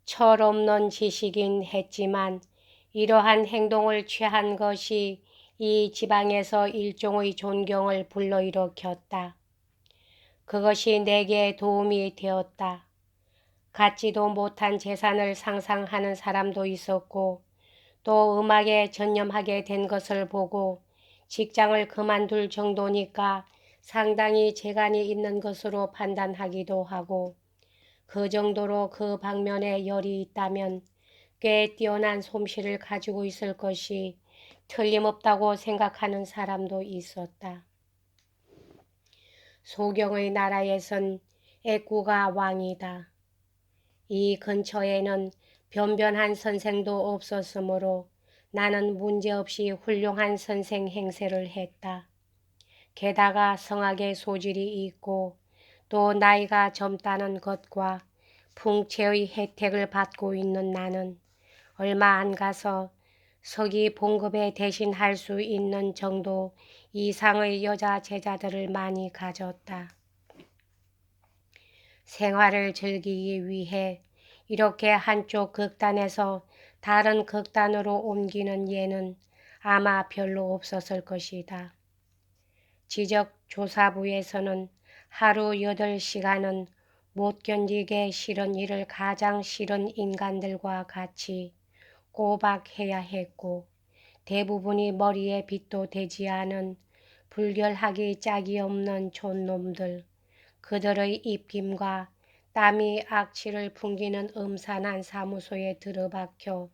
철없는 지식인 했지만 이러한 행동을 취한 것이 이 지방에서 일종의 존경을 불러일으켰다. 그것이 내게 도움이 되었다. 갖지도 못한 재산을 상상하는 사람도 있었고 또 음악에 전념하게 된 것을 보고 직장을 그만둘 정도니까 상당히 재간이 있는 것으로 판단하기도 하고 그 정도로 그 방면에 열이 있다면 꽤 뛰어난 솜씨를 가지고 있을 것이 틀림없다고 생각하는 사람도 있었다. 소경의 나라에선 애꾸가 왕이다. 이 근처에는 변변한 선생도 없었으므로 나는 문제없이 훌륭한 선생 행세를 했다. 게다가 성악의 소질이 있고 또 나이가 젊다는 것과 풍채의 혜택을 받고 있는 나는 얼마 안 가서 서기 봉급에 대신할 수 있는 정도 이상의 여자 제자들을 많이 가졌다. 생활을 즐기기 위해 이렇게 한쪽 극단에서 다른 극단으로 옮기는 예는 아마 별로 없었을 것이다. 지적조사부에서는 하루 8시간은 못 견디게 싫은 일을 가장 싫은 인간들과 같이 꼬박 해야 했고 대부분이 머리에 빗도 대지 않은 불결하기 짝이 없는 촌놈들, 그들의 입김과 땀이 악취를 풍기는 음산한 사무소에 들어박혀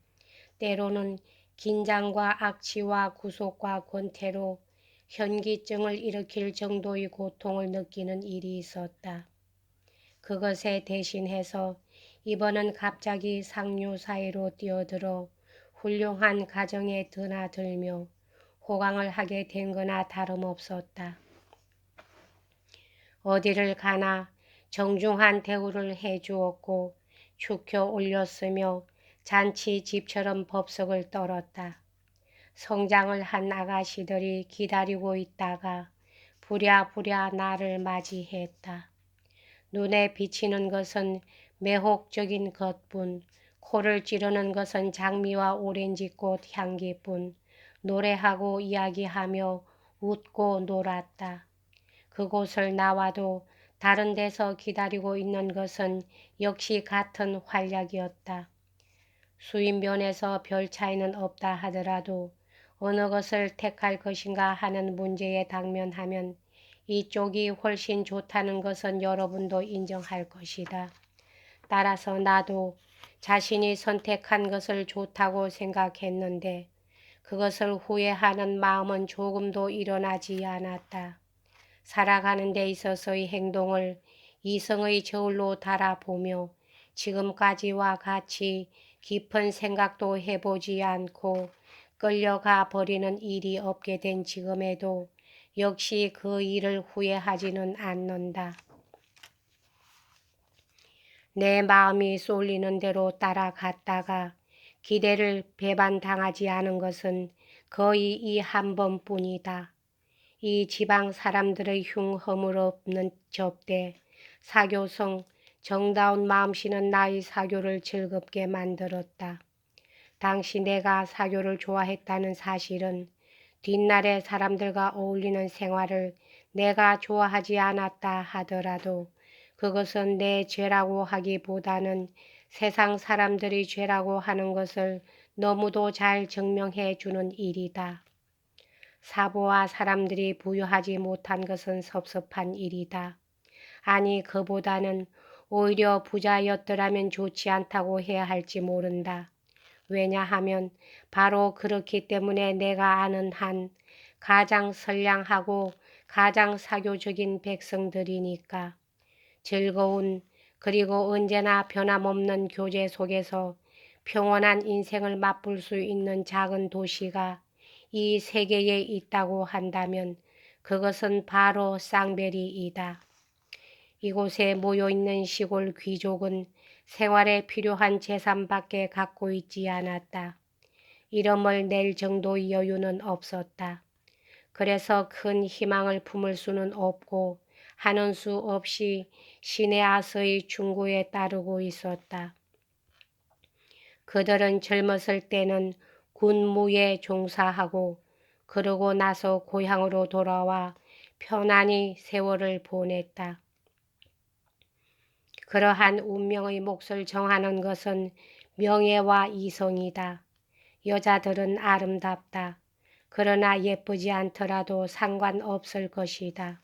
때로는 긴장과 악취와 구속과 권태로 현기증을 일으킬 정도의 고통을 느끼는 일이 있었다. 그것에 대신해서 이번은 갑자기 상류 사회로 뛰어들어 훌륭한 가정에 드나들며 호강을 하게 된 거나 다름없었다. 어디를 가나 정중한 대우를 해주었고 축혀 올렸으며 잔치 집처럼 법석을 떨었다. 성장을 한 아가씨들이 기다리고 있다가 부랴부랴 나를 맞이했다. 눈에 비치는 것은 매혹적인 것뿐, 코를 찌르는 것은 장미와 오렌지꽃 향기뿐, 노래하고 이야기하며 웃고 놀았다. 그곳을 나와도 다른 데서 기다리고 있는 것은 역시 같은 활약이었다. 수입면에서 별 차이는 없다 하더라도 어느 것을 택할 것인가 하는 문제에 당면하면 이쪽이 훨씬 좋다는 것은 여러분도 인정할 것이다. 따라서 나도 자신이 선택한 것을 좋다고 생각했는데 그것을 후회하는 마음은 조금도 일어나지 않았다. 살아가는 데 있어서의 행동을 이성의 저울로 달아보며 지금까지와 같이 깊은 생각도 해보지 않고 끌려가 버리는 일이 없게 된 지금에도 역시 그 일을 후회하지는 않는다. 내 마음이 쏠리는 대로 따라갔다가 기대를 배반당하지 않은 것은 거의 이 한 번뿐이다. 이 지방 사람들의 흉허물 없는 접대, 사교성, 정다운 마음씨는 나의 사교를 즐겁게 만들었다. 당시 내가 사교를 좋아했다는 사실은 뒷날의 사람들과 어울리는 생활을 내가 좋아하지 않았다 하더라도 그것은 내 죄라고 하기보다는 세상 사람들이 죄라고 하는 것을 너무도 잘 증명해 주는 일이다. 사보와 사람들이 부유하지 못한 것은 섭섭한 일이다. 아니 그보다는 오히려 부자였더라면 좋지 않다고 해야 할지 모른다. 왜냐하면 바로 그렇기 때문에 내가 아는 한 가장 선량하고 가장 사교적인 백성들이니까. 즐거운 그리고 언제나 변함없는 교제 속에서 평온한 인생을 맛볼 수 있는 작은 도시가 이 세계에 있다고 한다면 그것은 바로 쌍베리이다. 이곳에 모여있는 시골 귀족은 생활에 필요한 재산밖에 갖고 있지 않았다. 이름을 낼 정도의 여유는 없었다. 그래서 큰 희망을 품을 수는 없고 하는 수 없이 시내아서의 충고에 따르고 있었다. 그들은 젊었을 때는 군무에 종사하고 그러고 나서 고향으로 돌아와 편안히 세월을 보냈다. 그러한 운명의 몫을 정하는 것은 명예와 이성이다. 여자들은 아름답다. 그러나 예쁘지 않더라도 상관없을 것이다.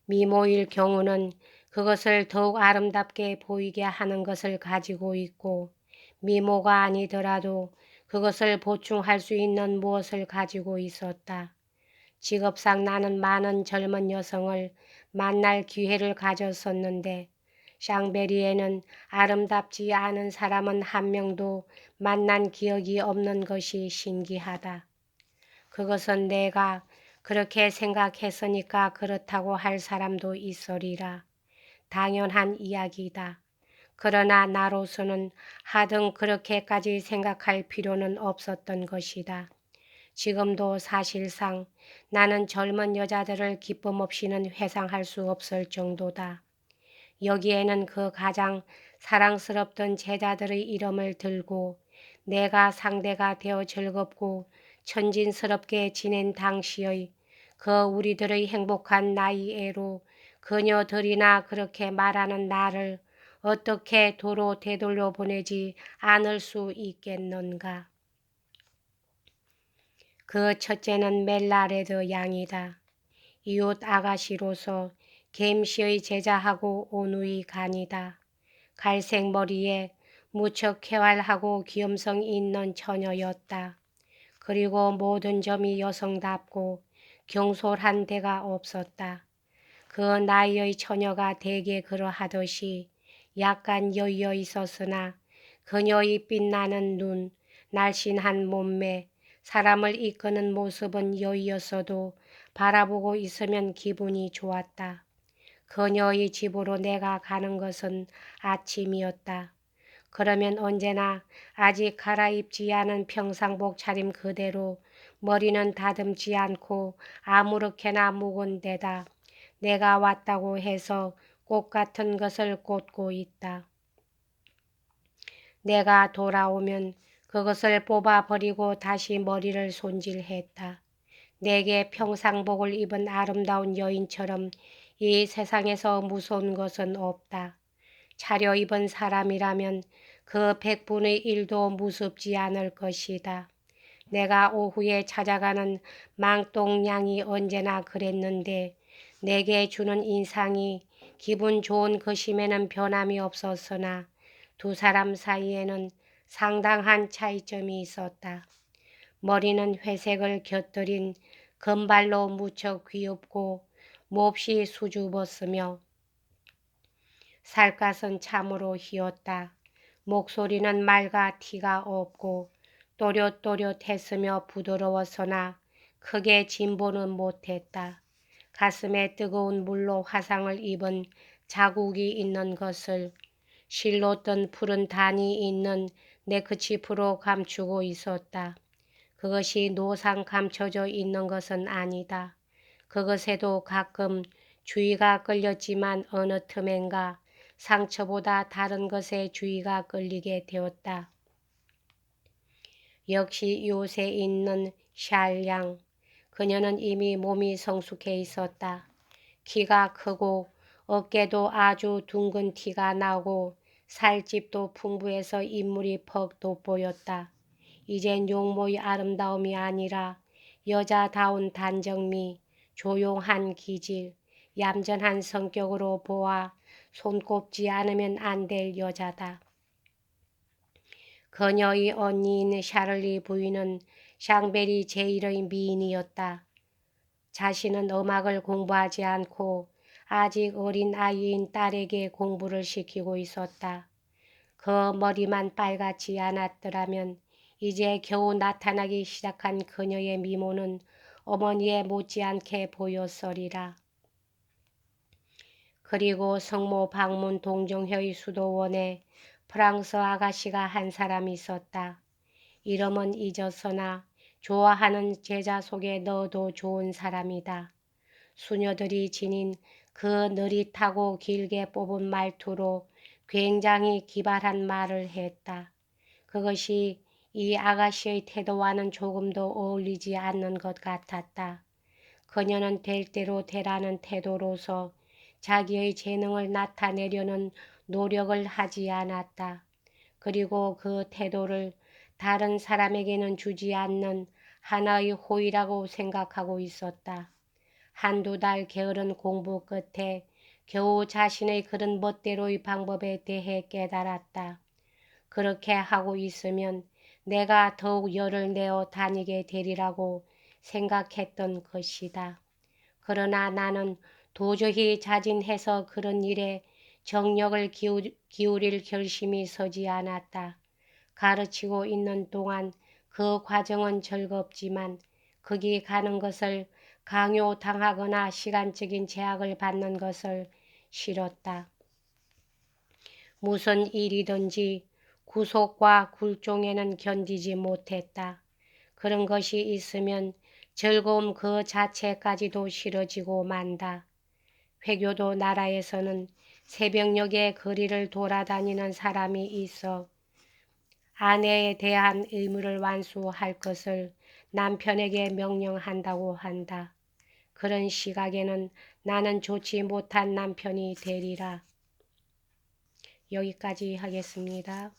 미모일 경우는 그것을 더욱 아름답게 보이게 하는 것을 가지고 있고, 미모가 아니더라도 그것을 보충할 수 있는 무엇을 가지고 있었다. 직업상 나는 많은 젊은 여성을 만날 기회를 가졌었는데 샹베리에는 아름답지 않은 사람은 한 명도 만난 기억이 없는 것이 신기하다. 그것은 내가 그렇게 생각했으니까 그렇다고 할 사람도 있으리라. 당연한 이야기다. 그러나 나로서는 하등 그렇게까지 생각할 필요는 없었던 것이다. 지금도 사실상 나는 젊은 여자들을 기쁨 없이는 회상할 수 없을 정도다. 여기에는 그 가장 사랑스럽던 제자들의 이름을 들고 내가 상대가 되어 즐겁고 천진스럽게 지낸 당시의 그 우리들의 행복한 나이에로 그녀들이나 그렇게 말하는 나를 어떻게 도로 되돌려 보내지 않을 수 있겠는가. 그 첫째는 멜라레드 양이다. 이웃 아가씨로서 겜시의 제자하고 온누이 간이다. 갈색 머리에 무척 쾌활하고 귀염성 있는 처녀였다. 그리고 모든 점이 여성답고 경솔한 데가 없었다. 그 나이의 처녀가 대개 그러하듯이 약간 여유어 있었으나 그녀의 빛나는 눈, 날씬한 몸매, 사람을 이끄는 모습은 여유였어도 바라보고 있으면 기분이 좋았다. 그녀의 집으로 내가 가는 것은 아침이었다. 그러면 언제나 아직 갈아입지 않은 평상복 차림 그대로 머리는 다듬지 않고 아무렇게나 묵은 데다 내가 왔다고 해서 꽃 같은 것을 꽂고 있다. 내가 돌아오면 그것을 뽑아버리고 다시 머리를 손질했다. 내게 평상복을 입은 아름다운 여인처럼 이 세상에서 무서운 것은 없다. 차려입은 사람이라면 그 100분의 1도 무섭지 않을 것이다. 내가 오후에 찾아가는 망똥냥이 언제나 그랬는데 내게 주는 인상이 기분 좋은 것임에는 변함이 없었으나 두 사람 사이에는 상당한 차이점이 있었다. 머리는 회색을 곁들인 금발로 무척 귀엽고 몹시 수줍었으며 살갗은 참으로 희었다. 목소리는 맑아 티가 없고 또렷또렷했으며 부드러웠으나 크게 진보는 못했다. 가슴에 뜨거운 물로 화상을 입은 자국이 있는 것을 실로 뜬 푸른 단이 있는 네크치프로 감추고 있었다. 그것이 노상 감춰져 있는 것은 아니다. 그것에도 가끔 주의가 끌렸지만 어느 틈엔가 상처보다 다른 것에 주의가 끌리게 되었다. 역시 요새 있는 샬양. 그녀는 이미 몸이 성숙해 있었다. 키가 크고 어깨도 아주 둥근 티가 나고 살집도 풍부해서 인물이 퍽 돋보였다. 이젠 용모의 아름다움이 아니라 여자다운 단정미, 조용한 기질, 얌전한 성격으로 보아 손꼽지 않으면 안 될 여자다. 그녀의 언니인 샤를리 부인은 샹베리 제1의 미인이었다. 자신은 음악을 공부하지 않고 아직 어린 아이인 딸에게 공부를 시키고 있었다. 그 머리만 빨갛지 않았더라면 이제 겨우 나타나기 시작한 그녀의 미모는 어머니에 못지않게 보였으리라. 그리고 성모 방문 동정회의 수도원에 프랑스 아가씨가 한 사람 있었다. 이름은 잊었으나 좋아하는 제자 속에 넣어도 좋은 사람이다. 수녀들이 지닌 그 느릿하고 길게 뽑은 말투로 굉장히 기발한 말을 했다. 그것이 이 아가씨의 태도와는 조금도 어울리지 않는 것 같았다. 그녀는 될 대로 되라는 태도로서 자기의 재능을 나타내려는 노력을 하지 않았다. 그리고 그 태도를 다른 사람에게는 주지 않는 하나의 호의라고 생각하고 있었다. 한두 달 게으른 공부 끝에 겨우 자신의 그런 멋대로의 방법에 대해 깨달았다. 그렇게 하고 있으면 내가 더욱 열을 내어 다니게 되리라고 생각했던 것이다. 그러나 나는 도저히 자진해서 그런 일에 정력을 기울일 결심이 서지 않았다. 가르치고 있는 동안 그 과정은 즐겁지만 거기 가는 것을 강요당하거나 시간적인 제약을 받는 것을 싫었다. 무슨 일이든지 구속과 굴종에는 견디지 못했다. 그런 것이 있으면 즐거움 그 자체까지도 싫어지고 만다. 회교도 나라에서는 새벽녘에 거리를 돌아다니는 사람이 있어 아내에 대한 의무를 완수할 것을 남편에게 명령한다고 한다. 그런 시각에는 나는 좋지 못한 남편이 되리라. 여기까지 하겠습니다.